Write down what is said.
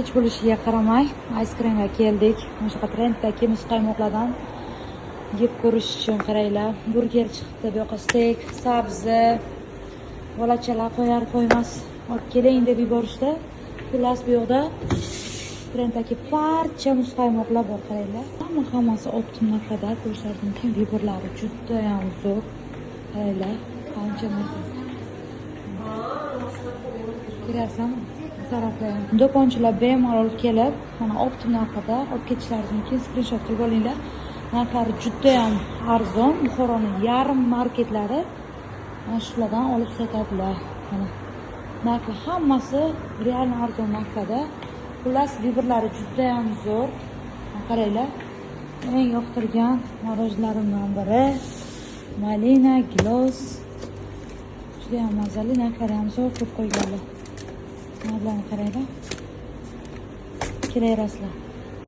Hech bo'lishiga qaramay ice creamga keldik. Mana shu trenddagi muzqaymoqlardan yeb ko'rish uchun qaranglar. Burger chiqdi, bu yoqqa steak, sabzi, bolachalar qo'yar qo'ymas olib keling deb yuborishdi. Xullas bu yoqda trenddagi barcha muzqaymoqlar bor qaranglar. Hammasi optim narxda ko'rishingiz mumkin. Viborlari juda ham zo'r. Qaranglar, qancha narx. Ko'rasizmi? Do'konchilar bemalol kelib, mana optim narxda olib ketishlaringiz mumkin. Screenshot qilib olinglar. Narxlari juda ham arzon. Buxoroning yarim marketlari mana shulardan olib sotadilar. Mana narxi hammasi real arzon narxda. Xullas, viborlari juda ham zo'r. Qaranglar. Eng yoqtirgan morojlarimdan biri malina gloss. Juda ham mazali, narxlari ham zo'r ko'p qo'yganlar. Mana bilan qaranglar. Kelaverasizlar.